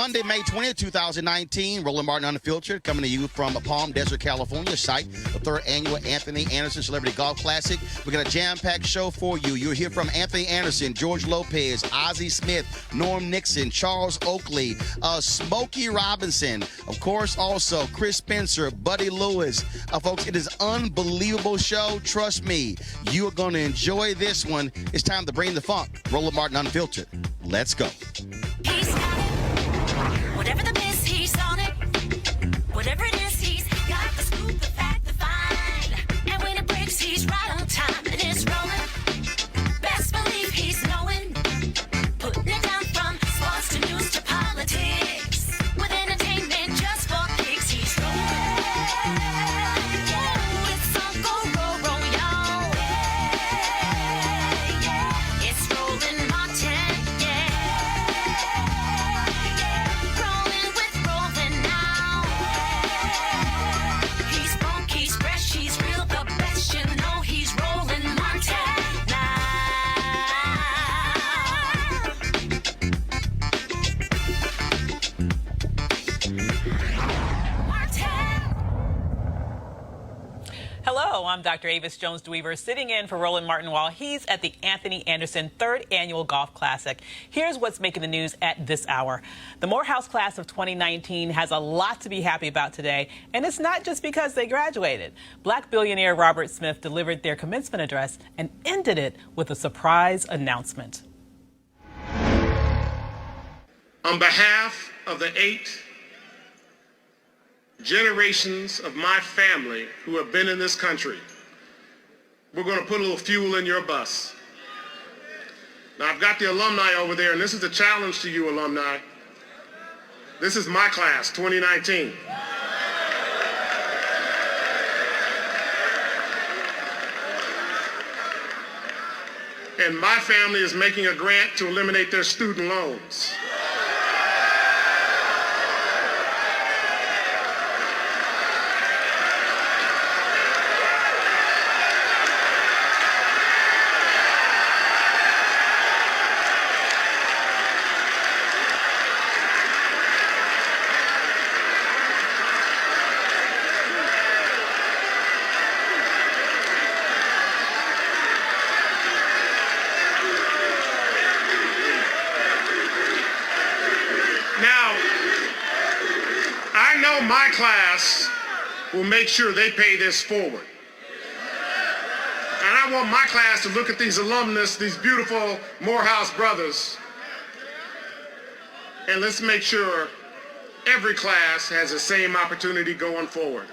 Monday, May 20th, 2019. Roland Martin Unfiltered, coming to you from Palm Desert, California, site the 3rd annual Anthony Anderson Celebrity Golf Classic. We got a jam-packed show for you. You'll hear from Anthony Anderson, George Lopez, Ozzie Smith, Norm Nixon, Charles Oakley, Smokey Robinson, of course, also Chris Spencer, Buddy Lewis. Folks, it is an unbelievable show. Trust me, you are going to enjoy this one. It's time to bring the funk. Roland Martin Unfiltered. Let's go. He's got it. Whatever the miss, he's on it. Whatever it is, he's got the scoop, the fact, the find. And when it breaks, he's right on time and it's rolling. Best believe he's knowing. Putting it down from sports to news to politics. With entertainment just for kicks, he's rolling. Yeah, it's Uncle Roro, y'all. Yeah, it's Roland Martin. Rolling with Roland now. He's funky, he's fresh, he's real, the best. You know he's Roland Martin now. Martin. Hello, I'm Dr. Avis Jones-DeWeaver, sitting in for Roland Martin while he's at the Anthony Anderson 3rd Annual Golf Classic. Here's what's making the news at this hour. The Morehouse class of 2019 has a lot to be happy about today, and it's not just because they graduated. Black billionaire Robert Smith delivered their commencement address and ended it with a surprise announcement. On behalf of the 8 generations of my family who have been in this country, we're going to put a little fuel in your bus. Now, I've got the alumni over there, and this is a challenge to you alumni. This is my class, 2019. And my family is making a grant to eliminate their student loans. My class will make sure they pay this forward. And I want my class to look at these alumnus, these beautiful Morehouse brothers, and let's make sure every class has the same opportunity going forward.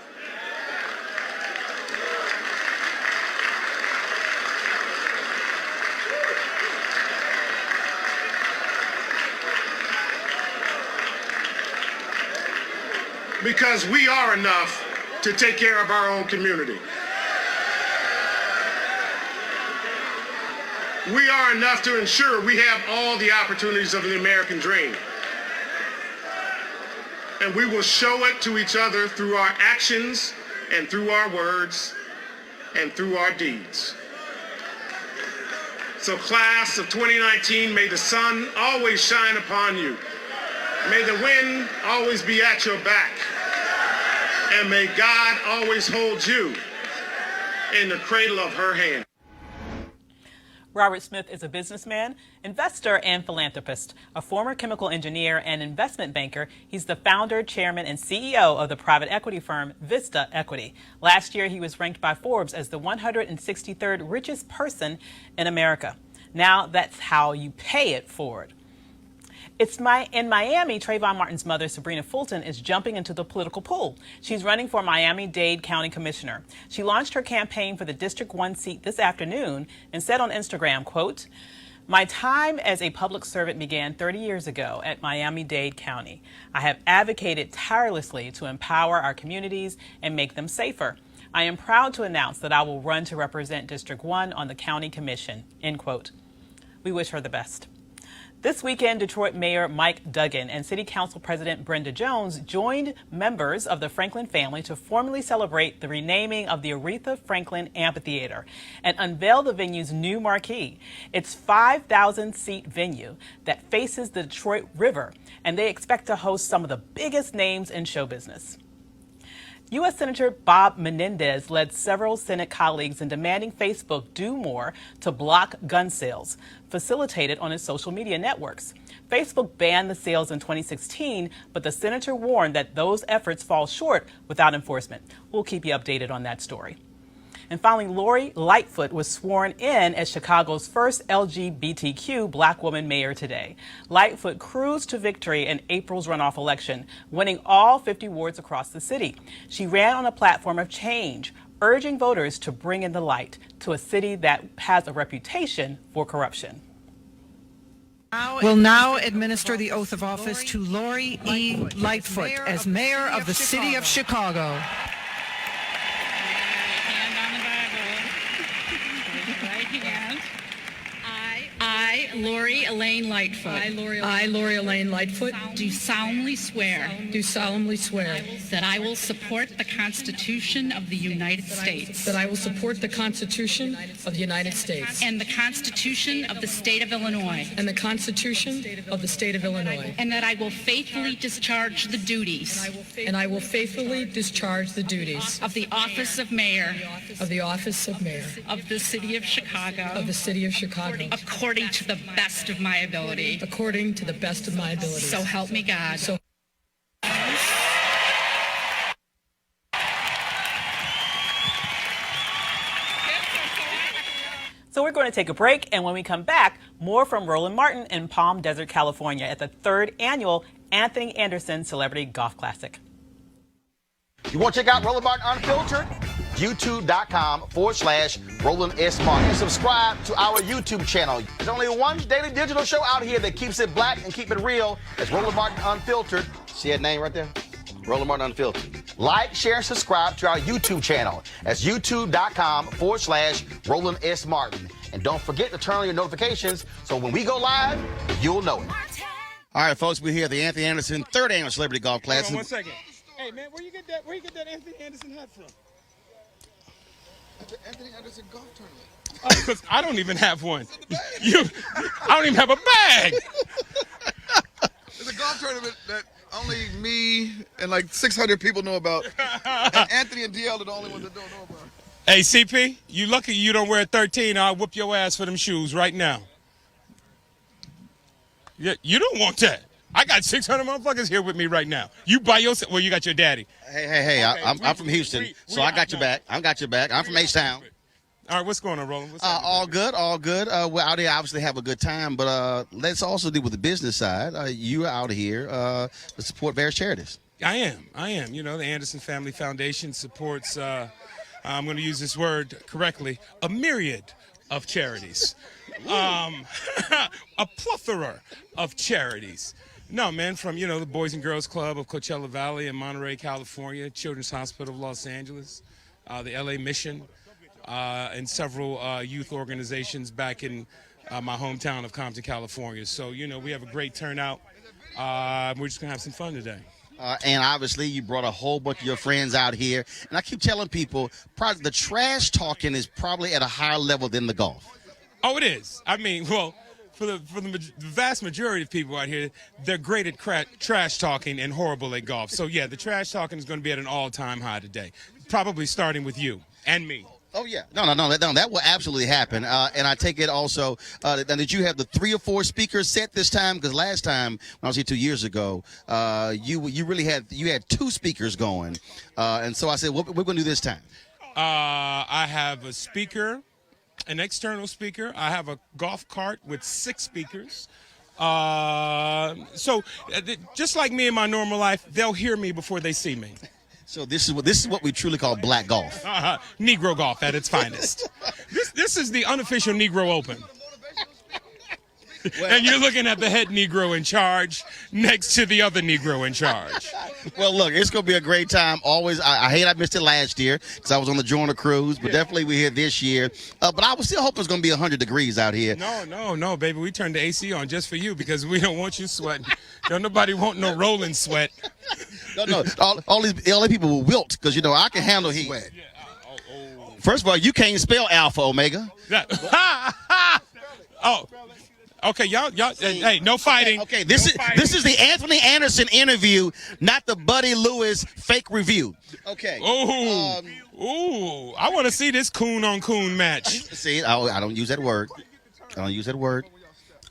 Because we are enough to take care of our own community. We are enough to ensure we have all the opportunities of the American dream. And we will show it to each other through our actions and through our words and through our deeds. So class of 2019, may the sun always shine upon you. May the wind always be at your back. And may God always hold you in the cradle of her hand. Robert Smith is a businessman, investor, and philanthropist. A former chemical engineer and investment banker, he's the founder, chairman, and CEO of the private equity firm Vista Equity. Last year, he was ranked by Forbes as the 163rd richest person in America. Now that's how you pay it forward. In Miami, Trayvon Martin's mother, Sabrina Fulton, is jumping into the political pool. She's running for Miami-Dade County Commissioner. She launched her campaign for the District 1 seat this afternoon and said on Instagram, quote, "My time as a public servant began 30 years ago at Miami-Dade County. I have advocated tirelessly to empower our communities and make them safer. I am proud to announce that I will run to represent District 1 on the County Commission," end quote. We wish her the best. This weekend, Detroit Mayor Mike Duggan and City Council President Brenda Jones joined members of the Franklin family to formally celebrate the renaming of the Aretha Franklin Amphitheater and unveil the venue's new marquee. It's a 5,000-seat venue that faces the Detroit River, and they expect to host some of the biggest names in show business. U.S. Senator Bob Menendez led several Senate colleagues in demanding Facebook do more to block gun sales, facilitated on its social media networks. Facebook banned the sales in 2016, but the senator warned that those efforts fall short without enforcement. We'll keep you updated on that story. And finally, Lori Lightfoot was sworn in as Chicago's first LGBTQ black woman mayor today. Lightfoot cruised to victory in April's runoff election, winning all 50 wards across the city. She ran on a platform of change, urging voters to bring in the light to a city that has a reputation for corruption. Will now administer the oath of office to Lori E. Lightfoot as mayor of the city of Chicago. I, Lori Elaine Lightfoot. I, Lori Elaine Lightfoot. Do solemnly swear. That I will support the Constitution of the United States. I will support the Constitution of the United States. And the Constitution of the State of Illinois. And the Constitution of the State of Illinois. And that I will faithfully discharge the duties. And I will faithfully discharge the duties. Of the office of mayor. Of the office of mayor. Of the city of Chicago. Of the city of Chicago. According to the best of my ability. According to the best of my ability. So help me God. So we're going to take a break, and when we come back, more from Roland Martin in Palm Desert, California at the 3rd annual Anthony Anderson Celebrity Golf Classic. You want to check out Roland Martin Unfiltered? YouTube.com/Roland S. Martin. And subscribe to our YouTube channel. There's only one daily digital show out here that keeps it black and keep it real. It's Roland Martin Unfiltered. See that name right there? Roland Martin Unfiltered. Like, share, and subscribe to our YouTube channel. That's YouTube.com/Roland S. Martin. And don't forget to turn on your notifications so when we go live, you'll know it. All right, folks, we're here at the Anthony Anderson 3rd Annual Celebrity Golf Classic. Hold on 1 second. Hey, man, where you get that Anthony Anderson hat from? At the Anthony Anderson Golf Tournament. Because I don't even have one. I don't even have a bag. It's a golf tournament that only me and like 600 people know about. And Anthony and DL are the only ones that don't know about it. Hey, CP, you lucky you don't wear 13. I'll whoop your ass for them shoes right now. Yeah, you don't want that. I got 600 motherfuckers here with me right now. You by yourself. Well, you got your daddy. Hey, Okay, I'm from Houston, so I got your back. I'm from H-Town. All right, what's going on, Roland? All good. We're out here obviously have a good time, but let's also deal with the business side. You are out here to support various charities. I am. You know, the Anderson Family Foundation supports, I'm going to use this word correctly, a myriad of charities. A plethora of charities. No, man, from, the Boys and Girls Club of Coachella Valley in Monterey, California, Children's Hospital of Los Angeles, the LA Mission, and several youth organizations back in my hometown of Compton, California. So, we have a great turnout. We're just going to have some fun today. And obviously, you brought a whole bunch of your friends out here. And I keep telling people, probably the trash talking is probably at a higher level than the golf. Oh, it is. I mean, well, for the vast majority of people out here, they're great at trash talking and horrible at golf. So, yeah, the trash talking is going to be at an all-time high today, probably starting with you and me. Oh, yeah. No, that will absolutely happen. And I take it also, did you have the 3 or 4 speakers set this time? Because last time, when I was here 2 years ago, you really had 2 speakers going. And so I said, what we're going to do this time? I have a speaker, an external speaker. I have a golf cart with 6 speakers. So just like me in my normal life, they'll hear me before they see me. So this is what we truly call black golf. Negro golf at its finest. This is the unofficial Negro Open. And you're looking at the head Negro in charge next to the other Negro in charge. Well, look, it's going to be a great time. Always, I hate I missed it last year because I was on the Joiner Cruise, but definitely we're here this year. But I was still hoping it's going to be 100 degrees out here. No, baby. We turned the AC on just for you because we don't want you sweating. Don't nobody want no rolling sweat. No. All these LA people will wilt because, I can handle heat. First of all, you can't spell Alpha Omega. Oh. Okay, y'all. Hey, no fighting. Okay, this is the Anthony Anderson interview, not the Buddy Lewis fake review. Okay. Ooh, I want to see this coon on coon match. See, I don't use that word.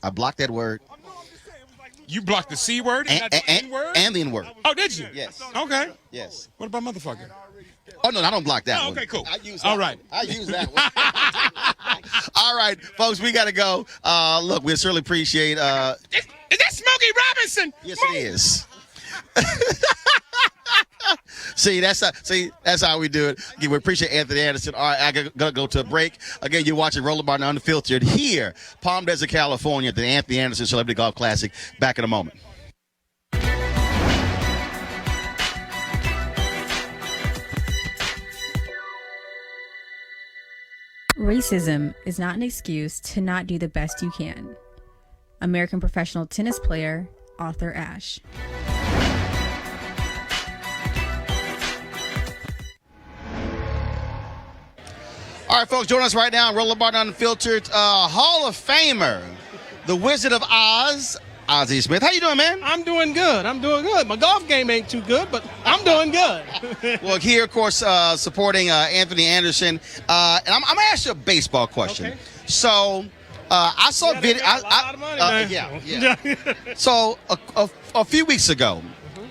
I block that word. You blocked the C word and the N word? And the N word. Oh, did you? Yes. Okay. Yes. What about motherfucker? Oh, no, I don't block that one. Okay, cool. I use All right. I use that one. All right, folks, we got to go. Look, we certainly appreciate. Is that Smokey Robinson? Yes, it is. See, that's how we do it. Again, we appreciate Anthony Anderson. All right, I gotta go to a break. Again, you're watching Roland Martin Unfiltered here, Palm Desert, California, at the Anthony Anderson Celebrity Golf Classic. Back in a moment. Racism is not an excuse to not do the best you can. American professional tennis player Arthur Ashe. All right, folks, join us right now on Roland Martin Unfiltered. Hall of Famer, the Wizard of Oz, Ozzie Smith. How you doing, man? I'm doing good. My golf game ain't too good, but I'm doing good. Well, here, of course, supporting Anthony Anderson. And I'm going to ask you a baseball question. Okay. So, I saw a video. A lot of money, man. Yeah. So, a few weeks ago,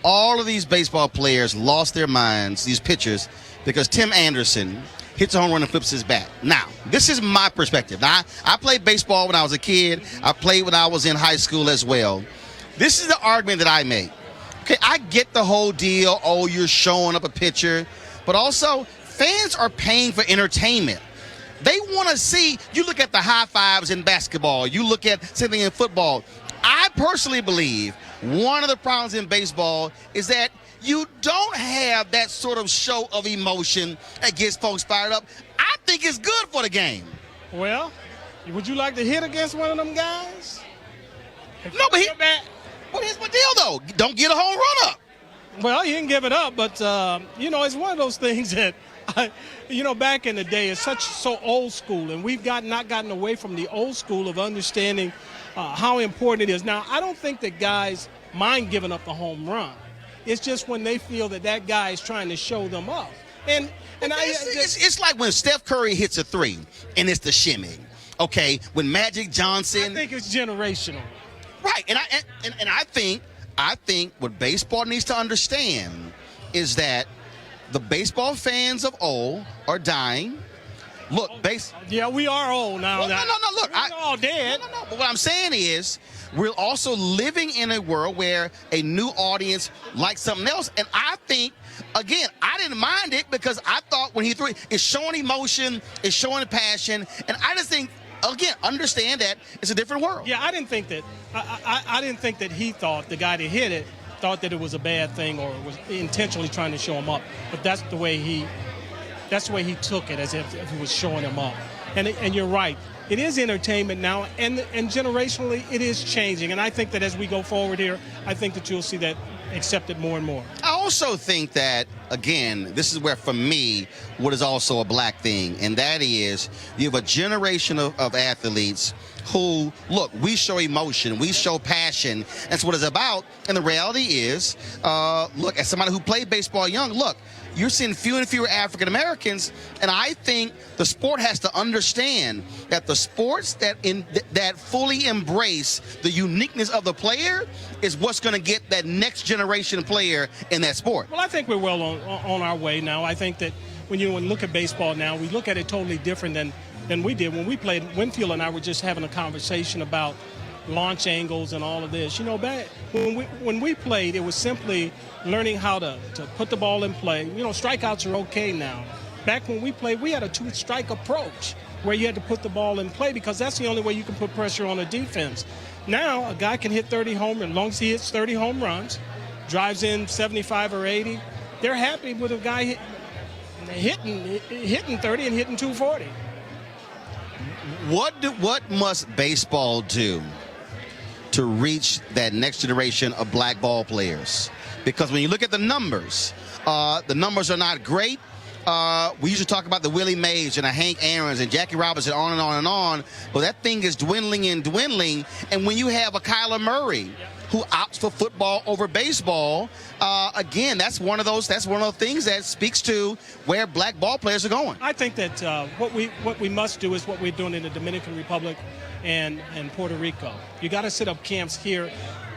all of these baseball players lost their minds, these pitchers, because Tim Anderson hits a home run and flips his bat. Now, this is my perspective. Now, I played baseball when I was a kid. I played when I was in high school as well. This is the argument that I make. Okay, I get the whole deal. Oh, you're showing up a pitcher. But also, fans are paying for entertainment. They want to see, you look at the high fives in basketball. You look at something in football. I personally believe one of the problems in baseball is that you don't have that sort of show of emotion that gets folks fired up. I think it's good for the game. Well, would you like to hit against one of them guys? No, but here's my deal, though. Don't get a home run up. Well, he didn't give it up, but, it's one of those things that, back in the day, it's so old school, and we've not gotten away from the old school of understanding how important it is. Now, I don't think that guys mind giving up the home run. It's just when they feel that guy is trying to show them up. And it's like when Steph Curry hits a three, and it's the shimmy. Okay, when Magic Johnson. I think it's generational. Right, and I think what baseball needs to understand is that the baseball fans of old are dying. Look, Yeah, we are old now. Well, no. Look, we're all dead. No. But what I'm saying is, we're also living in a world where a new audience likes something else. And I think, again, I didn't mind it because I thought when he threw it, it's showing emotion, it's showing passion. And I just think, again, understand that it's a different world. Yeah, I didn't think that. I didn't think that he thought, the guy that hit it, thought that it was a bad thing or was intentionally trying to show him up. But that's the way he took it, as if he was showing him up. And you're right. It is entertainment now, and generationally, it is changing. And I think that as we go forward here, I think that you'll see that accepted more and more. I also think that, again, this is where, for me, what is also a black thing, and that is you have a generation of athletes who, look, we show emotion, we show passion. That's what it's about. And the reality is, look, as somebody who played baseball young, look, you're seeing fewer and fewer African Americans, and I think the sport has to understand that the sports that fully embrace the uniqueness of the player is what's going to get that next generation player in that sport. Well, I think we're well on our way now. I think that when you look at baseball now, we look at it totally different than we did when we played. Winfield and I were just having a conversation about launch angles and all of this. Back when we played, it was simply learning how to put the ball in play. Strikeouts are okay now. Back when we played, we had a two-strike approach where you had to put the ball in play because that's the only way you can put pressure on a defense. Now a guy can hit 30 home runs, as long as he hits 30 home runs, drives in 75 or 80. They're happy with a guy hitting 30 and hitting 240. What must baseball do to reach that next generation of black ball players? Because when you look at the numbers are not great. We usually talk about the Willie Mays and the Hank Aaron's and Jackie Robinson, on and on and on. But that thing is dwindling and dwindling. And when you have a Kyler Murray who opts for football over baseball, again, that's one of those things that speaks to where black ball players are going. I think that what we must do is what we're doing in the Dominican Republic and Puerto Rico. You got to set up camps here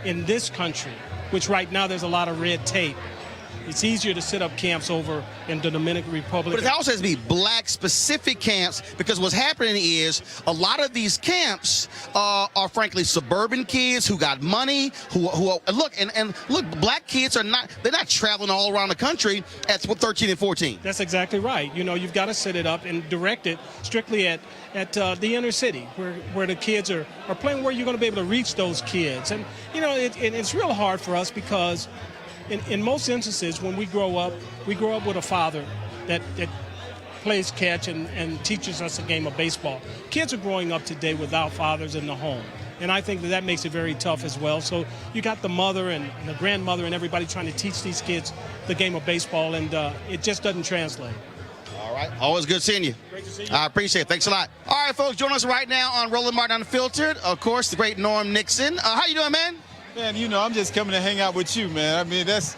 in this country, which right now there's a lot of red tape. It's easier to set up camps over in the Dominican Republic. But it also has to be black-specific camps, because what's happening is a lot of these camps are frankly suburban kids who got money, who look, black kids they're not traveling all around the country at 13 and 14. That's exactly right. You know, you've got to set it up and direct it strictly at the inner city where the kids are playing, where you're going to be able to reach those kids. And, you know, it's real hard for us because in most instances, when we grow up with a father that plays catch and teaches us a game of baseball. Kids are growing up today without fathers in the home. And I think that makes it very tough as well. So you got the mother and the grandmother and everybody trying to teach these kids the game of baseball, and it just doesn't translate. All right. Always good seeing you. Great to see you. I appreciate it. Thanks a lot. All right, folks, join us right now on Roland Martin Unfiltered. Of course, the great Norm Nixon. How you doing, man? Man, you know, I'm just coming to hang out with you, man. I mean, that's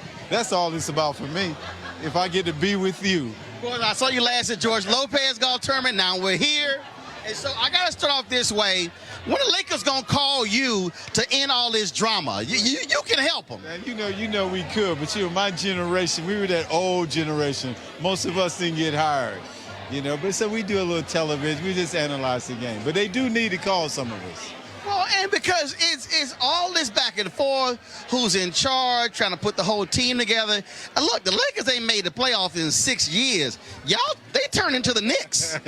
all it's about for me, if I get to be with you. Well, I saw you last at George Lopez Golf Tournament. Now we're here. And so I got to start off this way. When the Lakers going to call you to end all this drama? You can help them. Man, you know we could, but my generation, we were that old generation. Most of us didn't get hired, you know. But so we do a little television. We just analyze the game. But they do need to call some of us. Well, and because it's all this back and forth, who's in charge, trying to put the whole team together. And look, the Lakers ain't made the playoffs in 6 years. Y'all, they turned into the Knicks.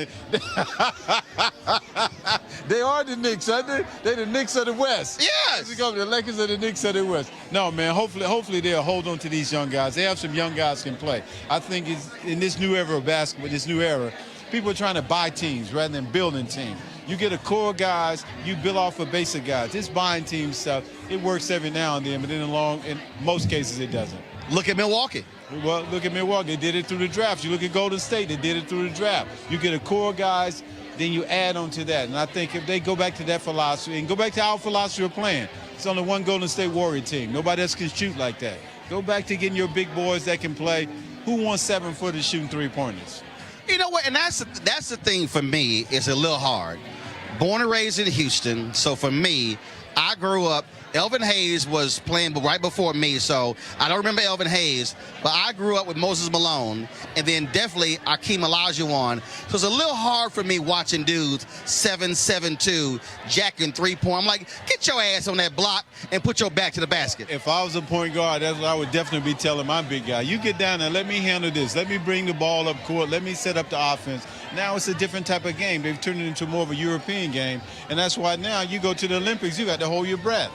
They are the Knicks, aren't they? They're the Knicks of the West. Yes. The Lakers are the Knicks of the West. No, man, hopefully they'll hold on to these young guys. They have some young guys can play. I think it's, in this new era of basketball, this new era, people are trying to buy teams rather than building teams. You get a core of guys, you build off of basic guys. This buying team stuff, it works every now and then, but in most cases it doesn't. Look at Milwaukee. Well, look at Milwaukee. They did it through the draft. You look at Golden State, they did it through the draft. You get a core of guys, then you add on to that. And I think if they go back to that philosophy and go back to our philosophy of playing, it's only one Golden State Warrior team. Nobody else can shoot like that. Go back to getting your big boys that can play. Who wants 7-footers shooting three-pointers? You know what? And that's the thing for me. It's a little hard. Born and raised in Houston, so for me, I grew up. Elvin Hayes was playing right before me, so I don't remember Elvin Hayes, but I grew up with Moses Malone, and then definitely Akeem Olajuwon. So it's a little hard for me watching dudes 7'2", jacking three-point. I'm like, get your ass on that block and put your back to the basket. If I was a point guard, that's what I would definitely be telling my big guy. You get down there, let me handle this. Let me bring the ball up court. Let me set up the offense. Now it's a different type of game. They've turned it into more of a European game, and that's why now you go to the Olympics, you got to hold your breath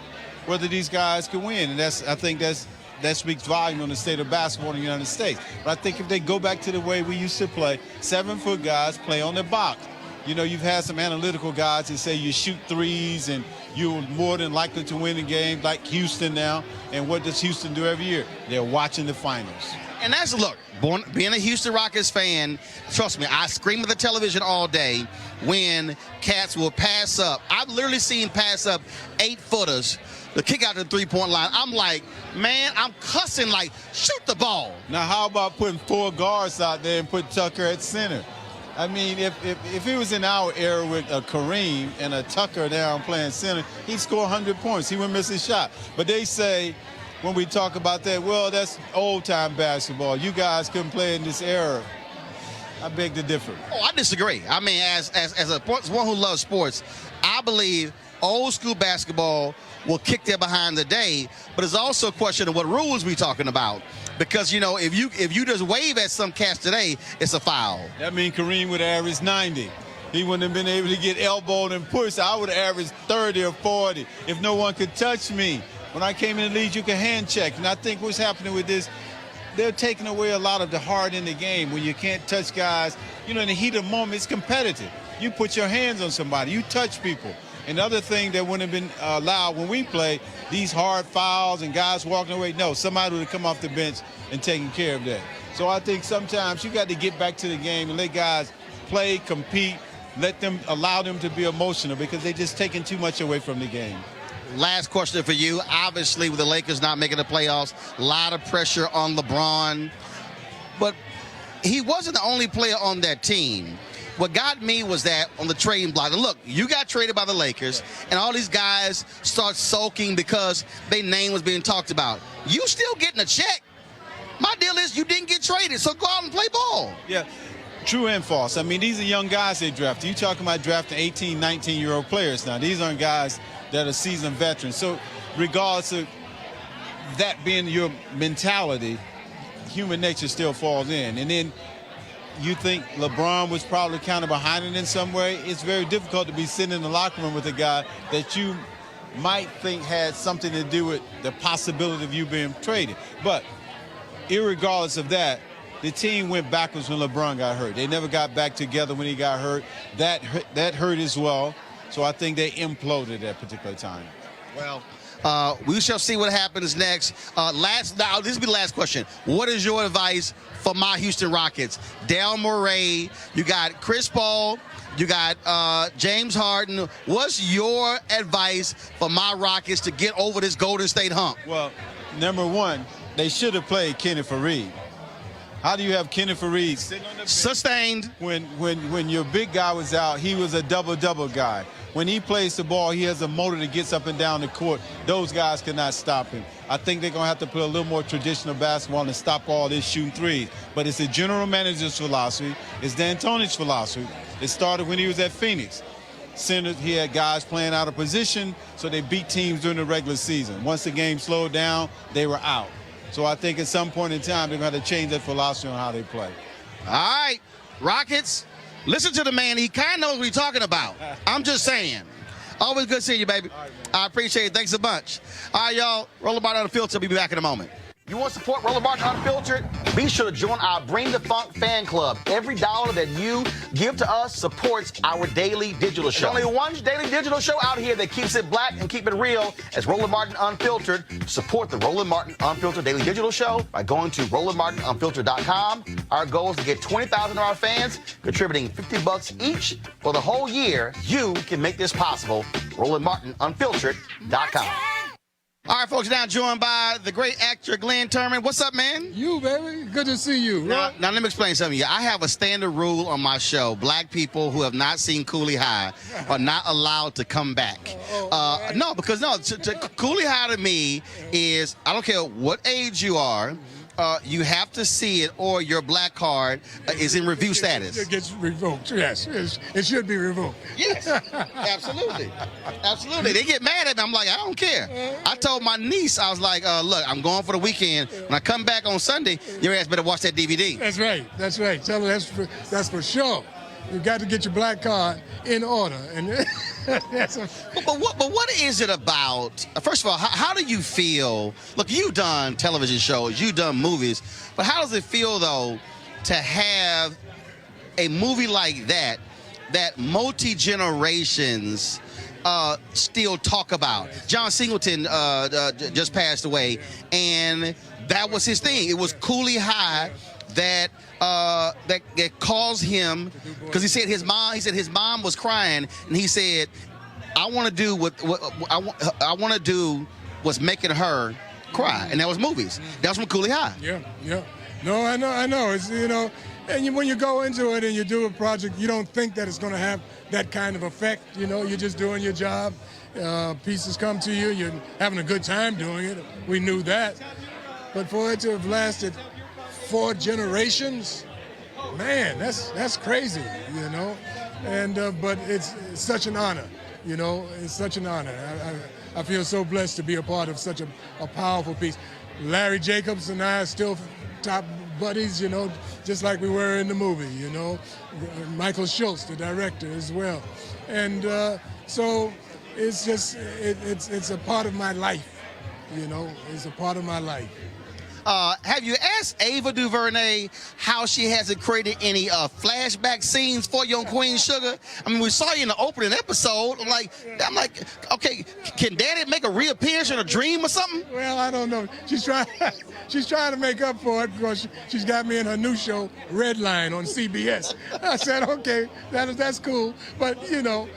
whether these guys can win. And I think that speaks volume on the state of basketball in the United States. But I think if they go back to the way we used to play, 7-foot guys play on the box. You know, you've had some analytical guys that say you shoot threes and you're more than likely to win a game, like Houston now. And what does Houston do every year? They're watching the finals. And being a Houston Rockets fan, trust me, I scream at the television all day when cats will pass up. I've literally seen pass up 8-footers to kick out the three-point line. I'm like, man, I'm cussing like, shoot the ball. Now, how about putting 4 guards out there and put Tucker at center? I mean, if it was in our era with a Kareem and a Tucker down playing center, he'd score 100 points. He wouldn't miss a shot. But they say, when we talk about that, well, that's old-time basketball. You guys couldn't play in this era. I beg to differ. Oh, I disagree. I mean, as one who loves sports, I believe old-school basketball will kick their behind today, but it's also a question of what rules we talking about. Because, you know, if you just wave at some cats today, it's a foul. That means Kareem would average 90. he wouldn't have been able to get elbowed and pushed. I would have averaged 30 or 40 if no one could touch me. When I came in the league, you could hand check. And I think what's happening with this, they're taking away a lot of the heart in the game when you can't touch guys. You know, in the heat of the moment, it's competitive. You put your hands on somebody, you touch people. And the other thing that wouldn't have been allowed when we play, these hard fouls and guys walking away, no, somebody would have come off the bench and taken care of that. So I think sometimes you got to get back to the game and let guys play, compete, allow them to be emotional because they're just taking too much away from the game. Last question for you. Obviously, with the Lakers not making the playoffs, a lot of pressure on LeBron. But he wasn't the only player on that team. What got me was that on the trading block, and look, you got traded by the Lakers, and all these guys start sulking because their name was being talked about. You still getting a check. My deal is you didn't get traded, so go out and play ball. Yeah, true and false. I mean, these are young guys they drafted. You talking about drafting 18, 19-year-old players now. These aren't guys that are seasoned veterans. So regardless of that being your mentality, human nature still falls in. And then you think LeBron was probably kind of behind it in some way. It's very difficult to be sitting in the locker room with a guy that you might think had something to do with the possibility of you being traded. But irregardless of that, the team went backwards when LeBron got hurt. They never got back together when he got hurt. That hurt as well. So I think they imploded at that particular time. Well, we shall see what happens next. Now, this will be the last question. What is your advice for my Houston Rockets? Dale Morey, you got Chris Paul, you got James Harden. What's your advice for my Rockets to get over this Golden State hump? Well, number one, they should have played Kenny Fareed. How do you have Kenny Fareed sitting on the bench? Sustained. When your big guy was out, he was a double-double guy. When he plays the ball, he has a motor that gets up and down the court. Those guys cannot stop him. I think they're going to have to play a little more traditional basketball and stop all this shooting threes. But it's the general manager's philosophy. It's D'Antoni's philosophy. It started when he was at Phoenix. He had guys playing out of position, so they beat teams during the regular season. Once the game slowed down, they were out. So I think at some point in time, they're going to have to change that philosophy on how they play. All right, Rockets, listen to the man. He kind of knows what he's talking about. I'm just saying. Always good seeing you, baby. I appreciate it. Thanks a bunch. All right, y'all. Roller Martin Unfiltered. We'll be back in a moment. You want to support Roller Martin Unfiltered? Be sure to join our Bring the Funk fan club. Every dollar that you give to us supports our daily digital show. There's only one daily digital show out here that keeps it black and keep it real as Roller Martin Unfiltered. Support the Roller Martin Unfiltered daily digital show by going to rollermartinunfiltered.com. Our goal is to get 20,000 of our fans contributing $50 each for the whole year. You can make this possible. rollermartinunfiltered.com. All right, folks, now joined by the great actor Glenn Turman. What's up, man? You, baby. Good to see you. Now, let me explain something to you. I have a standard rule on my show. Black people who have not seen Cooley High are not allowed to come back. No, because Cooley High to me is, I don't care what age you are, you have to see it or your black card is in review status. It gets revoked, yes. It should be revoked. Yes, absolutely. Absolutely. They get mad at me. I'm like, I don't care. I told my niece, I was like, look, I'm going for the weekend. When I come back on Sunday, your ass better watch that DVD. That's right. That's right. Tell her that's for sure. You got to get your black card in order. And but what is it about? First of all, how do you feel? Look, you've done television shows, you've done movies, but how does it feel though to have a movie like that multi-generations still talk about? John Singleton just passed away, and that was his thing. It was Cooley High that caused him, because he said his mom was crying, and he said, I want to do what I want to do what's making her cry, and that was movies. That was from Cooley High. Yeah. No, I know. It's, and when you go into it and you do a project, you don't think that it's going to have that kind of effect. You're just doing your job. Pieces come to you. You're having a good time doing it. We knew that. But for it to have lasted 4 generations, man, that's crazy, And but it's such an honor, It's such an honor. I feel so blessed to be a part of such a powerful piece. Larry Jacobs and I are still top buddies, you know, just like we were in the movie, you know. Michael Schultz, the director, as well. And so it's just, it's a part of my life, you know. It's a part of my life. Have you asked Ava DuVernay how she hasn't created any flashback scenes for you on Queen Sugar? I mean, we saw you in the opening episode. I'm like, okay, can Daddy make a reappearance in a dream or something? Well, I don't know. She's trying to make up for it because she's got me in her new show, Red Line, on CBS. I said, okay, that's cool. But, you know,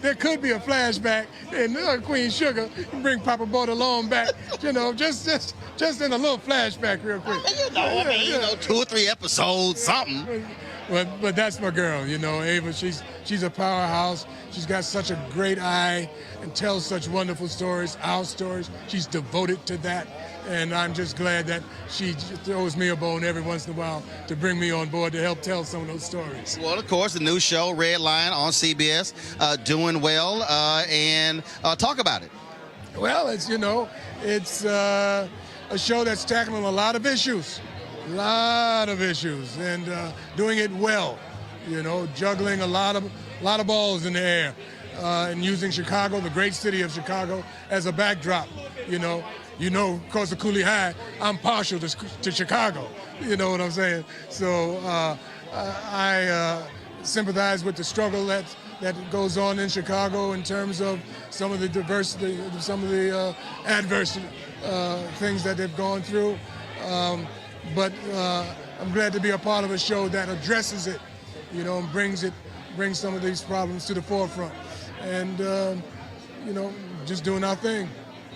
there could be a flashback in Queen Sugar. Bring Papa Bordelon back, you know, just in a little flashback real quick. You know, 2 or 3 episodes, something. But that's my girl, you know, Ava. She's a powerhouse. She's got such a great eye and tells such wonderful stories, our stories. She's devoted to that. And I'm just glad that she throws me a bone every once in a while to bring me on board to help tell some of those stories. Well, of course, the new show, Red Line, on CBS, doing well. And talk about it. Well, it's, you know, it's a show that's tackling a lot of issues, and doing it well, you know, juggling a lot of balls in the air, and using Chicago, the great city of Chicago, as a backdrop. You know, because of Cooley High, I'm partial to Chicago. You know what I'm saying? So I sympathize with the struggle that goes on in Chicago in terms of some of the diversity, some of the adverse things that they've gone through. But I'm glad to be a part of a show that addresses it, you know, and brings some of these problems to the forefront. And, you know, just doing our thing.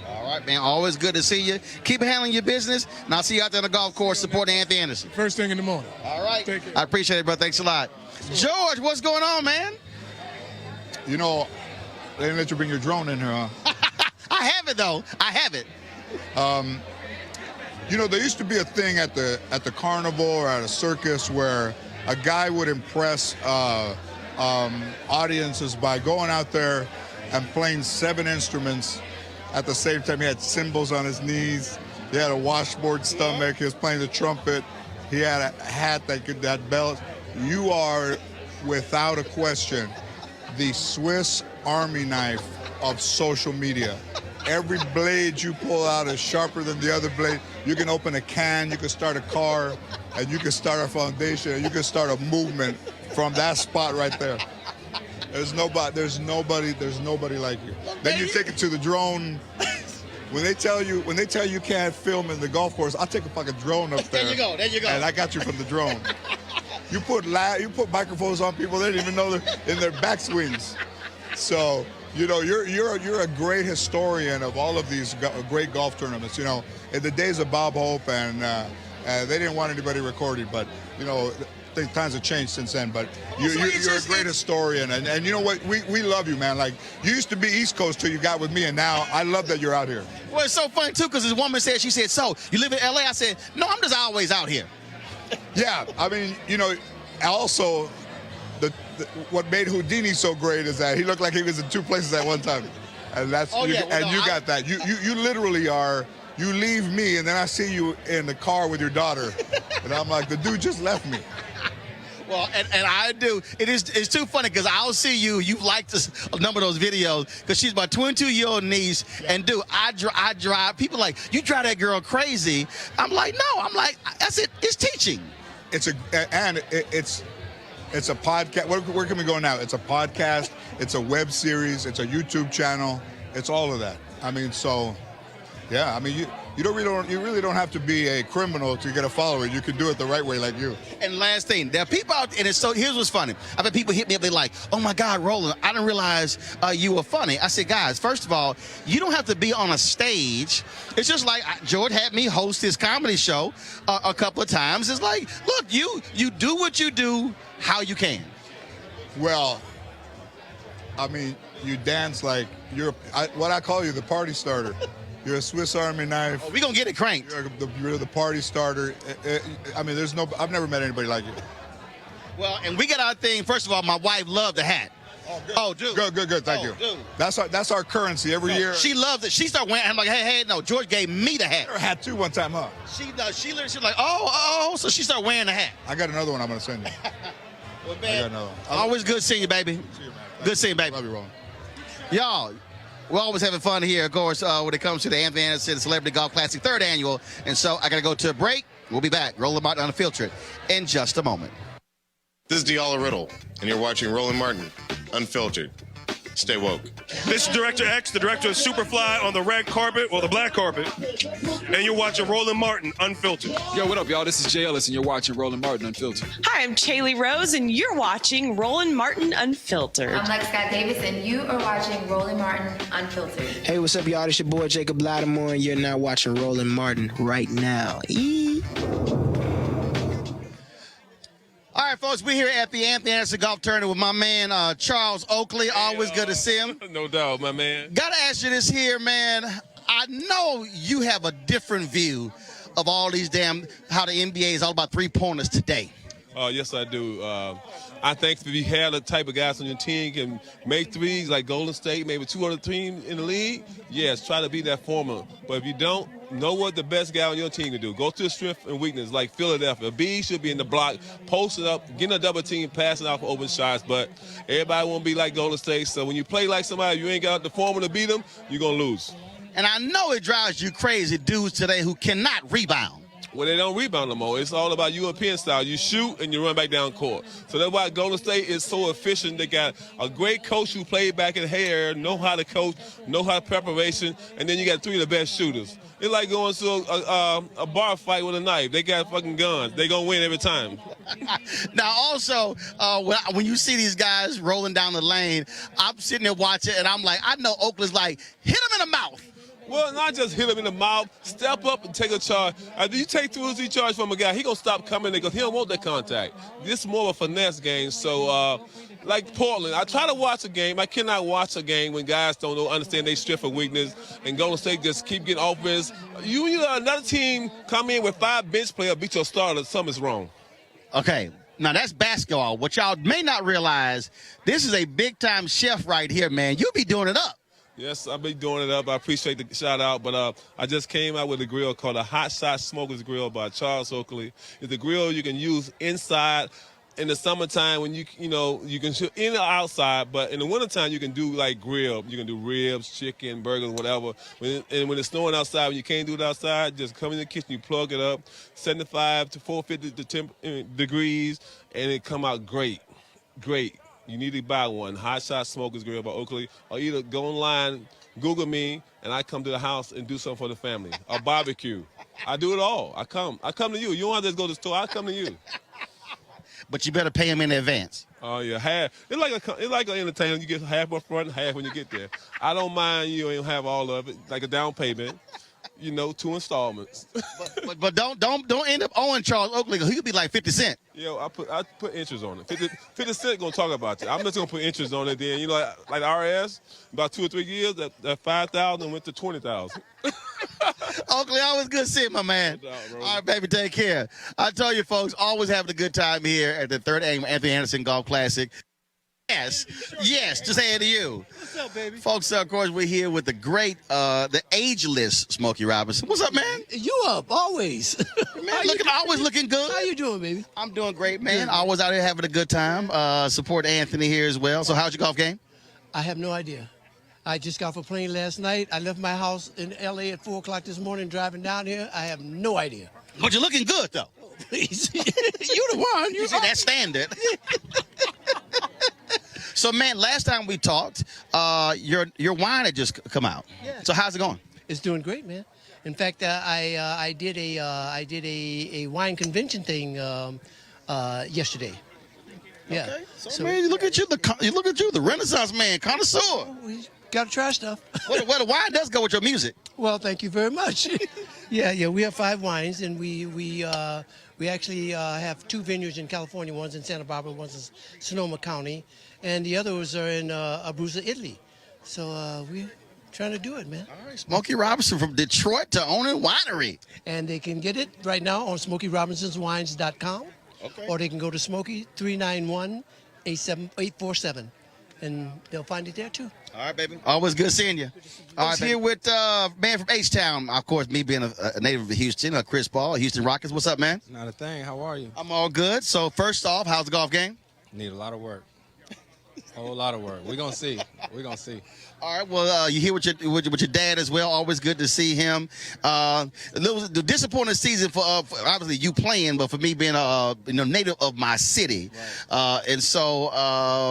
All right, man. Always good to see you. Keep handling your business, and I'll see you out there on the golf course supporting Anthony Anderson. First thing in the morning. All right. Take care. I appreciate it, brother. Thanks a lot. George, what's going on, man? You know, they didn't let you bring your drone in here, huh? I have it, though. I have it. You know, there used to be a thing at the carnival or at a circus where a guy would impress audiences by going out there and playing 7 instruments at the same time. He had cymbals on his knees. He had a washboard stomach. He was playing the trumpet. He had a hat that belt. You are, without a question, the Swiss Army knife of social media. Every blade you pull out is sharper than the other blade. You can open a can, you can start a car, and you can start a foundation, and you can start a movement from that spot right there. There's nobody like you. Then you take it to the drone. When they tell you you can't film in the golf course, I'll take a fucking drone up there. There you go. And I got you from the drone. You put microphones on people, they didn't even know they're in their backswings. So, you know, you're a great historian of all of these great golf tournaments. You know, in the days of Bob Hope and they didn't want anybody recording, but you know, times have changed since then. But you're a great historian, and you know what? We love you, man. Like, you used to be East Coast till you got with me, and now I love that you're out here. Well, it's so funny too, because this woman said, so you live in LA? I said, no, I'm just always out here. Yeah, I mean, you know, also what made Houdini so great is that he looked like he was in 2 places at one time, and that's you got that. You literally are. You leave me, and then I see you in the car with your daughter, and I'm like, the dude just left me. Well, and I do. It's too funny because I'll see you. You've liked a number of those videos because she's my 22-year-old niece. And dude, I drive. People like, you drive that girl crazy. I'm like, no. I'm like, that's it. It's teaching. It's a podcast. Where can we go now? It's a podcast. It's a web series. It's a YouTube channel. It's all of that. I mean, so yeah. I mean, you really don't have to be a criminal to get a follower. You can do it the right way, like you. And last thing, there are people out there, and here's what's funny. I've had people hit me up, they're like, oh my God, Roland, I didn't realize you were funny. I said, guys, first of all, you don't have to be on a stage. It's just like George had me host his comedy show a couple of times. It's like, look, you do what you do how you can. Well, I mean, you dance like what I call you, the party starter. You're a Swiss Army knife. Oh, we gonna get it cranked. You're the party starter. I mean, I've never met anybody like you. Well, and we got our thing. First of all, my wife loved the hat. Oh, dude. Good. Thank you. Dude. That's our currency every year. She loves it. She started wearing. I'm like, hey, no. George gave me the hat. I had two one time, huh? She literally. She's like, oh. So she started wearing the hat. I got another one I'm gonna send you. Well, I got man, another one. always good seeing you, baby. See you, man. Good seeing you, baby. Love you, Roland. Y'all, we're always having fun here, of course, when it comes to the Anthony Anderson Celebrity Golf Classic 3rd Annual. And so I got to go to a break. We'll be back. Roland Martin Unfiltered in just a moment. This is Diala Riddle, and you're watching Roland Martin Unfiltered. Stay woke. This is Director X, the director of Superfly on the red carpet, or the black carpet, and you're watching Roland Martin Unfiltered. Yo, what up, y'all? This is Jay Ellis, and you're watching Roland Martin Unfiltered. Hi, I'm Chaley Rose, and you're watching Roland Martin Unfiltered. I'm Lex Scott Davis, and you are watching Roland Martin Unfiltered. Hey, what's up, y'all? It's your boy Jacob Lattimore, and you're now watching Roland Martin right now. All right, folks, we're here at the Anthony Anderson Golf Tournament with my man, Charles Oakley. Always good to see him. No doubt, my man. Got to ask you this here, man. I know you have a different view of all these how the NBA is all about three-pointers today. Yes, I do. I think if you have the type of guys on your team can make threes like Golden State, maybe 200 team in the league, yes, try to be that formula. But if you don't, know what the best guy on your team can do. Go to the strength and weakness like Philadelphia. B should be in the block, posting up, getting a double team, passing out for open shots. But everybody won't be like Golden State. So when you play like somebody, you ain't got the formula to beat them, you're going to lose. And I know it drives you crazy, dudes today who cannot rebound. Well, they don't rebound no more. It's all about European style. You shoot and you run back down court. So that's why Golden State is so efficient. They got a great coach who played back in hair, know how to coach, know how to preparation, and then you got three of the best shooters. It's like going to a bar fight with a knife. They got fucking guns. They gonna win every time. Now, also, when you see these guys rolling down the lane, I'm sitting there watching, and I'm like, I know Oakland's like, hit him in the mouth. Well, not just hit him in the mouth. Step up and take a charge. After you take 2 or 3 charges from a guy, he gonna stop coming because he don't want that contact. This is more of a finesse game. So, like Portland, I try to watch a game. I cannot watch a game when guys don't understand their strength or weakness, and Golden State just keep getting offense. You another team come in with 5 bench players, beat your starter. Something's wrong. Okay. Now, that's basketball. What y'all may not realize, this is a big-time chef right here, man. You be doing it up. Yes, I've been doing it up. I appreciate the shout-out, but I just came out with a grill called a Hot Shot Smokers Grill by Charles Oakley. It's a grill you can use inside in the summertime when you can shoot in or outside, but in the wintertime you can do like grill. You can do ribs, chicken, burgers, whatever. When it's snowing outside, when you can't do it outside, just come in the kitchen, you plug it up, 75 to 450 degrees, and it come out great. Great. You need to buy one. Hot Shot Smokers Grill by Oakley. Or either go online, Google me, and I come to the house and do something for the family. A barbecue. I do it all. I come to you. You don't have to go to the store. I come to you. But you better pay him in advance. Oh yeah, half. It's like an entertainment. You get half up front, half when you get there. I don't mind you ain't have all of it, like a down payment. 2 installments. but don't end up owing Charles Oakley. He could be like 50 Cent. Yo, I put interest on it. 50 Cent gonna talk about it. I'm just gonna put interest on it. Then like RS, about 2 or 3 years, that 5,000 went to 20,000. Oakley, always good seeing my man. No doubt, all right, baby, take care. I tell you, folks, always having a good time here at the 3rd Annual Anthony Anderson Golf Classic. Yes, just saying to you. What's up, baby? Folks, of course, we're here with the great, the ageless Smokey Robinson. What's up, man? You up, always. Man, always looking good. How you doing, baby? I'm doing great, man. Always out here having a good time. Support Anthony here as well. So how's your golf game? I have no idea. I just got off a plane last night. I left my house in L.A. at 4 o'clock this morning driving down here. I have no idea. But you're looking good, though. Please. You the one. You see that standard. So, man, last time we talked, your wine had just come out. Yeah. So how's it going? It's doing great, man. In fact, I did a wine convention thing yesterday. Yeah. Okay. So, man, look at you, the Renaissance man, connoisseur. We gotta try stuff. Well, the wine does go with your music. Well, thank you very much. Yeah. We have 5 wines, and we actually have 2 vineyards in California. One's in Santa Barbara, one's in Sonoma County, and the others are in Abruzzo, Italy. So we're trying to do it, man. All right, Smokey Robinson from Detroit to owning winery. And they can get it right now on SmokeyRobinsonsWines.com. Okay. Or they can go to Smokey 391-847. and they'll find it there too. All right, baby. Always good seeing you. All right, here with man from H-Town. Of course, me being a native of Houston, Chris Paul, Houston Rockets. What's up, man? Not a thing. How are you? I'm all good. So first off, how's the golf game? Need a lot of work. A whole lot of work. We're going to see. We're going to see. All right, well, you here with your dad as well. Always good to see him. It was the disappointing season for obviously you playing, but for me being a native of my city. Right. And so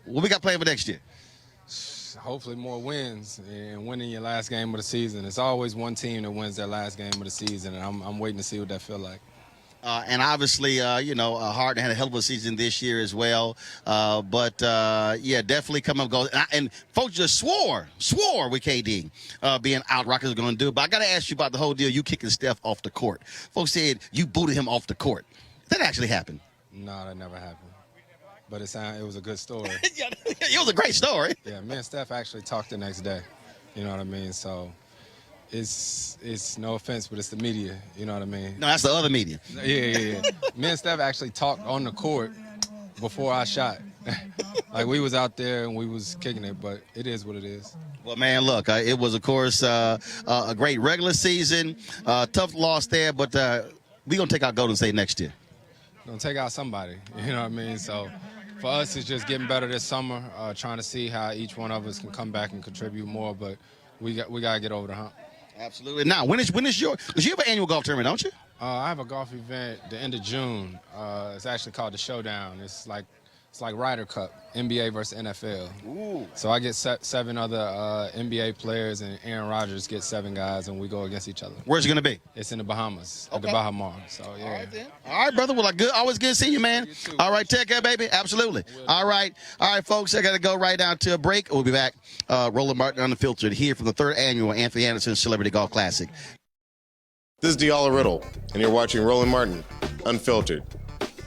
what we got playing for next year? Hopefully more wins and winning your last game of the season. It's always one team that wins their last game of the season, and I'm waiting to see what that feel like. And obviously, Harden had a hell of a season this year as well. But definitely come up goes. And folks just swore with KD being out. Rockets are going to do it. But I got to ask you about the whole deal. You kicking Steph off the court. Folks said you booted him off the court. That actually happened. No, that never happened. But it was a good story. It was a great story. Yeah, me and Steph actually talked the next day. You know what I mean? So it's no offense, but it's the media. You know what I mean? No, that's the other media. Yeah. Me and Steph actually talked on the court before I shot. Like we was out there and we was kicking it, but it is what it is. Well, man, look, it was, of course, a great regular season. Tough loss there, but we're going to take out Golden State next year. Going to take out somebody. You know what I mean? So for us, it's just getting better this summer, trying to see how each one of us can come back and contribute more, but we got to get over the hump. Absolutely. Now, when is your? Because you have an annual golf tournament, don't you? I have a golf event the end of June. It's actually called the Showdown. It's like Ryder Cup, NBA versus NFL. Ooh. So I get 7 other NBA players, and Aaron Rodgers gets 7 guys, and we go against each other. Where's it going to be? It's in the Bahamas, at the Bahamas. So, yeah. All right, then. All right, brother. Well, always good seeing you, man. You too. All right, take care, baby. Absolutely. All right, folks. I got to go right down to a break. We'll be back. Roland Martin Unfiltered here from the 3rd annual Anthony Anderson Celebrity Golf Classic. This is Diala Riddle, and you're watching Roland Martin Unfiltered.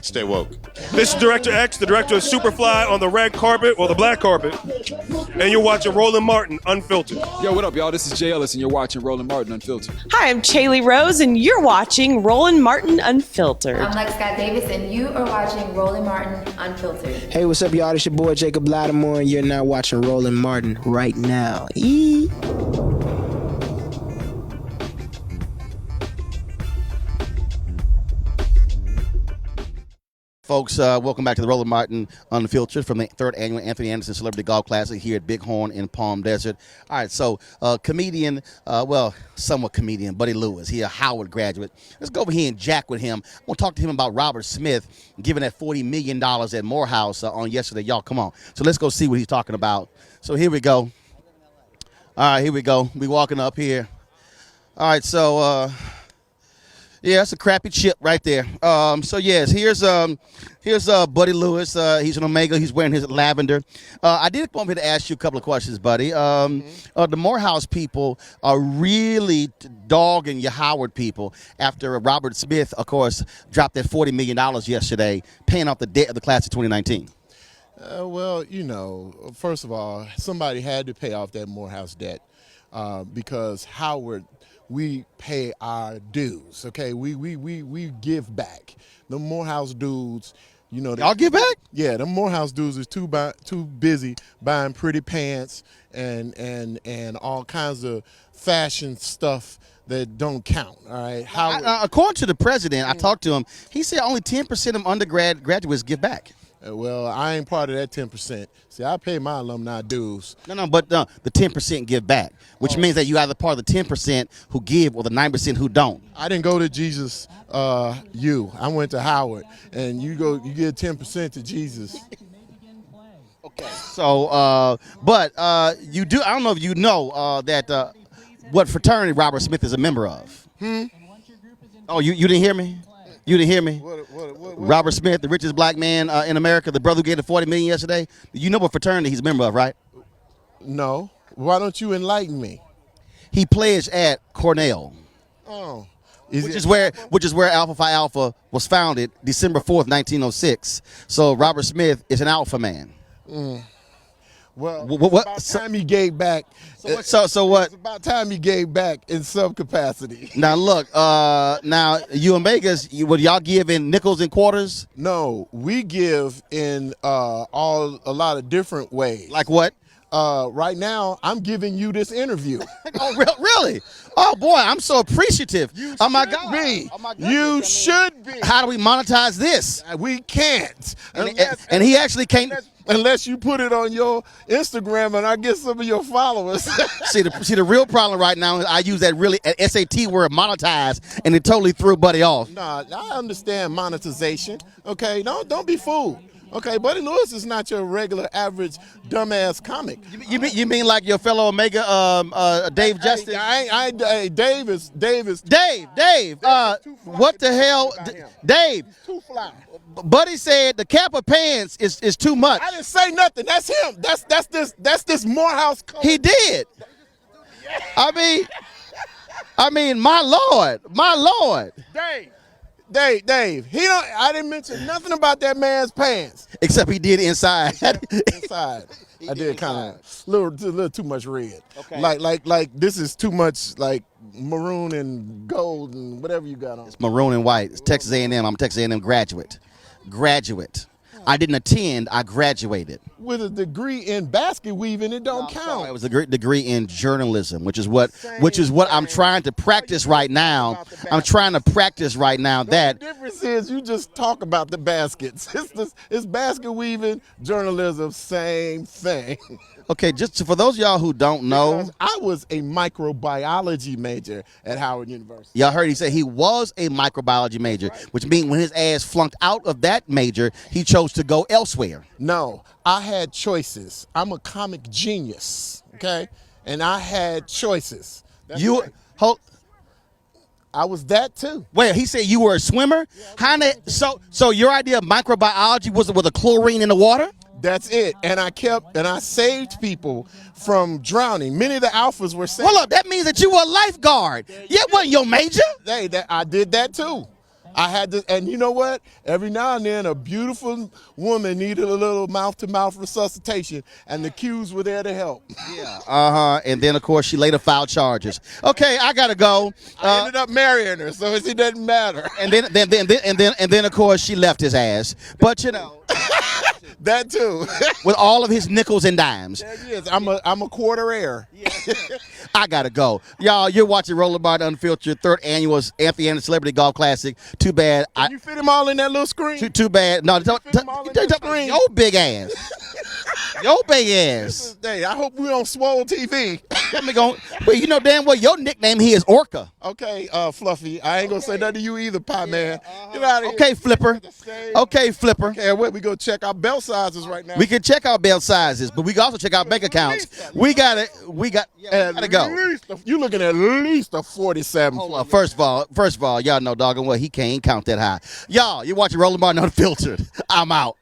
Stay woke. This is Director X, the director of Superfly on the red carpet, or the black carpet, and you're watching Roland Martin Unfiltered. Yo, what up, y'all? This is Jay Ellis, and you're watching Roland Martin Unfiltered. Hi, I'm Chaley Rose, and you're watching Roland Martin Unfiltered. I'm Lex Scott Davis, and you are watching Roland Martin Unfiltered. Hey, what's up, y'all? It's your boy Jacob Lattimore, and you're now watching Roland Martin right now. Folks, welcome back to the Roland Martin Unfiltered from the 3rd annual Anthony Anderson Celebrity Golf Classic here at Bighorn in Palm Desert. All right, so comedian, somewhat comedian, Buddy Lewis. He's a Howard graduate. Let's go over here and jack with him. I want to talk to him about Robert Smith giving that $40 million at Morehouse on yesterday. Y'all, come on. So let's go see what he's talking about. So here we go. All right, here we go. We walking up here. All right, so... yeah, it's a crappy chip right there. So yes, here's Buddy Lewis. He's an Omega. He's wearing his lavender. I did come here to ask you a couple of questions, Buddy. The Morehouse people are really dogging your Howard people after Robert Smith, of course, dropped that $40 million yesterday, paying off the debt of the class of 2019. Well, first of all, somebody had to pay off that Morehouse debt because Howard. We pay our dues, okay? We give back. The Morehouse dudes, y'all give back? Yeah, the Morehouse dudes is too busy buying pretty pants and all kinds of fashion stuff that don't count. All right. According to the president, I talked to him. He said only 10% of undergraduates give back. Well, I ain't part of that 10%. See, I pay my alumni dues. No, but the 10% give back, which means that you either part of the 10% who give or the 9% who don't. I didn't go to Jesus I went to Howard, and you give 10% to Jesus. Okay. So, but you do. I don't know if you know that what fraternity Robert Smith is a member of. Oh, you didn't hear me? You didn't hear me? What? Robert Smith, the richest black man in America, the brother who gave the $40 million yesterday. You know what fraternity he's a member of, right? No. Why don't you enlighten me? He pledged at Cornell. Oh. Which is where Alpha Phi Alpha was founded, December 4th, 1906. So Robert Smith is an alpha man. Well, What? it's about time he gave back. So what? It's about time he gave back in some capacity. Now look, now you Omegas, would y'all give in nickels and quarters? No, we give in a lot of different ways. Like what? Right now, I'm giving you this interview. Oh, really? Oh boy, I'm so appreciative. Oh my God. Be. Oh my goodness. You should be. How do we monetize this? We can't. And he actually can't. Unless you put it on your Instagram and I get some of your followers. see the real problem right now is I use that SAT word monetize, and it totally threw Buddy off. Nah, I understand monetization. Okay, don't be fooled. Okay, Buddy Lewis is not your regular average dumbass comic. You mean like your fellow Omega Dave Justice? Dave is Dave. What the hell, Dave? Too fly. Buddy said the Kappa pants is too much. I didn't say nothing. That's him. That's this Morehouse color. He did. I mean, my Lord. Dave. I didn't mention nothing about that man's pants. Except he did inside. Inside. I did kind of a little too much red. Okay. Like this is too much like maroon and gold and whatever you got on. It's maroon and white. It's Texas A&M. I'm a Texas A&M graduate. I didn't attend. I graduated. With a degree in basket weaving, it don't count. Sorry, it was a great degree in journalism, which is what I'm trying to practice right now. I'm trying to practice right now that. The difference is you just talk about the baskets. It's basket weaving, journalism, same thing. Okay, just for those of y'all who don't know. Because I was a microbiology major at Howard University. Y'all heard he say he was a microbiology major, which means when his ass flunked out of that major, he chose to go elsewhere. No, I had choices. I'm a comic genius, okay? And I had choices. I was that too. Wait, he said you were a swimmer? So your idea of microbiology was with a chlorine in the water? That's it. And I saved people from drowning. Many of the alphas were saved. Hold up, that means that you were a lifeguard. Yeah, wasn't your major? Hey, I did that too. I had to, and you know what? Every now and then, a beautiful woman needed a little mouth-to-mouth resuscitation, and the Qs were there to help. Yeah. And then of course she later filed charges. Okay, I gotta go. I ended up marrying her, so it doesn't matter. And then of course she left his ass. But you know. That too. With all of his nickels and dimes. There he is. I'm a quarter heir. I gotta go. Y'all, you're watching Roland Martin Unfiltered, 3rd annual Anthony Anderson Celebrity Golf Classic. Too bad. Can you fit him all in that little screen? Too bad. No, don't your big ass. Your big ass. Hey, I hope we on Swole TV. Well, you know damn well your nickname here is Orca. Okay, Fluffy. I ain't gonna say nothing to you either, Pie Man. Get out of here. Okay, Flipper. Okay, Flipper. Okay, wait, we go check our belt sizes right now. We can check our belt sizes, but we can also check our bank accounts. We gotta go. You looking at least a 47. Hold on. First of all, y'all know doggone well he can't count that high. Y'all, you're watching Roland Martin Unfiltered. I'm out.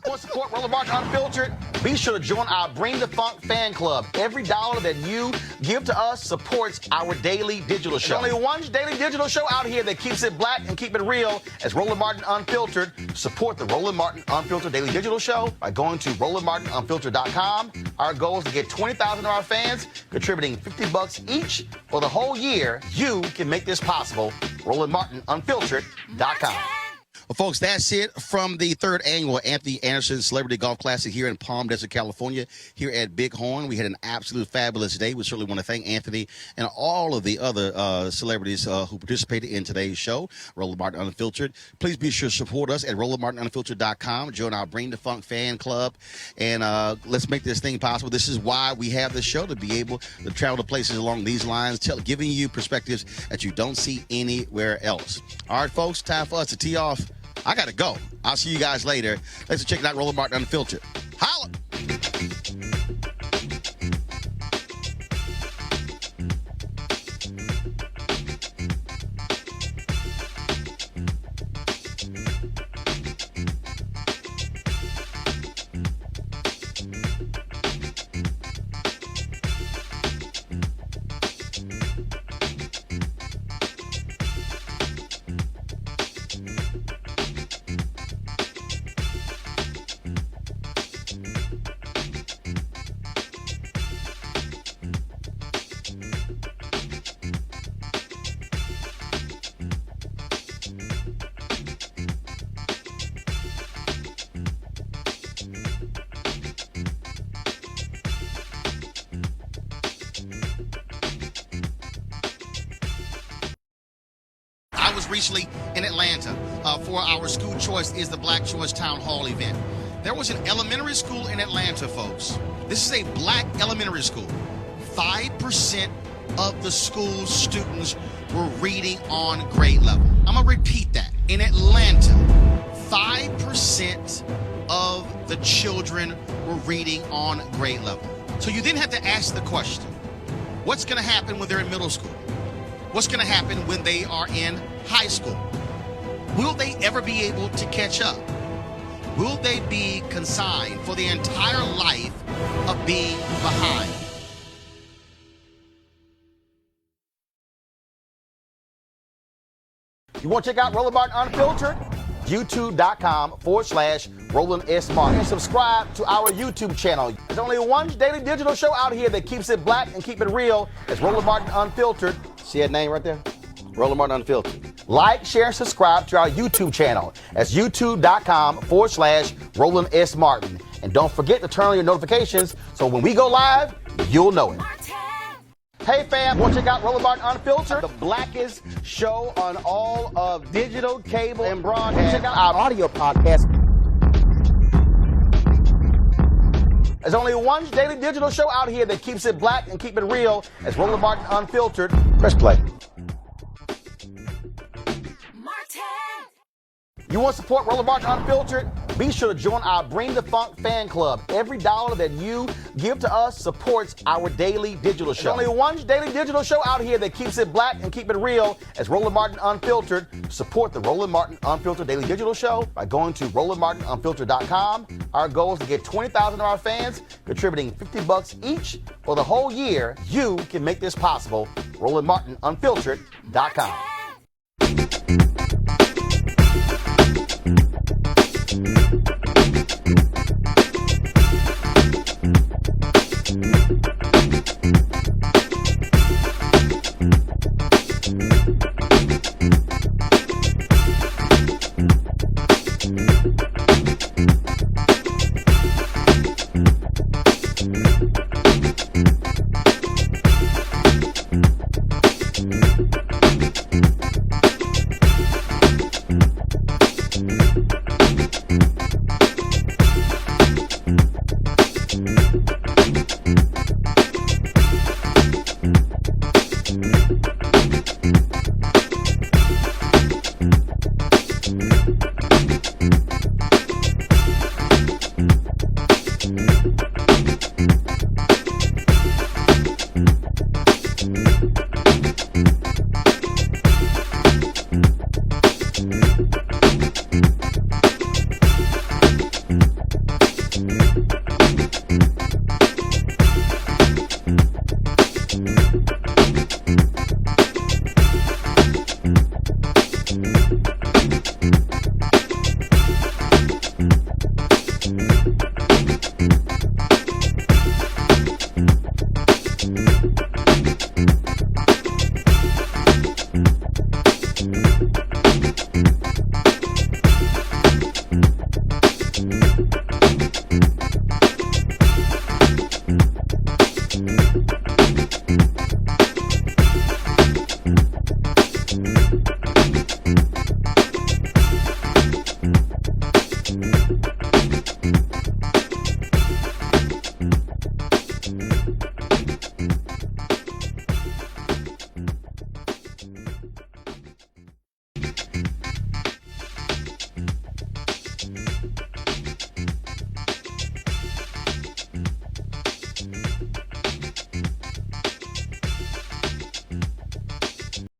Want to support Roland Martin Unfiltered? Be sure to join our Bring the Funk fan club. Every dollar that you give to us supports our daily digital show. There's only one daily digital show out here that keeps it black and keep it real as Roland Martin Unfiltered. Support the Roland Martin Unfiltered daily digital show by going to RolandMartinUnfiltered.com. Our goal is to get 20,000 of our fans contributing $50 each for the whole year. You can make this possible. RolandMartinUnfiltered.com. Well, folks, that's it from the 3rd annual Anthony Anderson Celebrity Golf Classic here in Palm Desert, California, here at Bighorn. We had an absolute fabulous day. We certainly want to thank Anthony and all of the other celebrities who participated in today's show, Roland Martin Unfiltered. Please be sure to support us at RolandMartinUnfiltered.com. Join our Bring the Funk fan club, and let's make this thing possible. This is why we have this show, to be able to travel to places along these lines, giving you perspectives that you don't see anywhere else. All right, folks, time for us to tee off. I gotta go. I'll see you guys later. Thanks for checking out Roland Martin Unfiltered. Holla! recently in Atlanta for our School Choice is the Black Choice Town Hall event. There was an elementary school in Atlanta, folks. This is a black elementary school. 5% of the school's students were reading on grade level. I'm going to repeat that. In Atlanta, 5% of the children were reading on grade level. So you then have to ask the question, what's going to happen when they're in middle school? What's going to happen when they are in high school? Will they ever be able to catch up? Will they be consigned for the entire life of being behind? You want to check out Roland Martin Unfiltered? YouTube.com/Roland S. Martin. And subscribe to our YouTube channel. There's only one daily digital show out here that keeps it black and keep it real. It's Roland Martin Unfiltered. See that name right there? Roland Martin Unfiltered. Like, share, and subscribe to our YouTube channel. That's YouTube.com/Roland S. Martin. And don't forget to turn on your notifications so when we go live, you'll know it. Hey fam, want to check out Roland Martin Unfiltered, the blackest show on all of digital, cable, and broadcast. Check out our audio podcast. There's only one daily digital show out here that keeps it black and keep it real. It's Roland Martin Unfiltered. Press play. You want to support Roland Martin Unfiltered? Be sure to join our Bring the Funk fan club. Every dollar that you give to us supports our daily digital show. There's only one daily digital show out here that keeps it black and keep it real. It's Roland Martin Unfiltered. Support the Roland Martin Unfiltered daily digital show by going to RolandMartinUnfiltered.com. Our goal is to get 20,000 of our fans contributing $50 each for the whole year. You can make this possible. RolandMartinUnfiltered.com.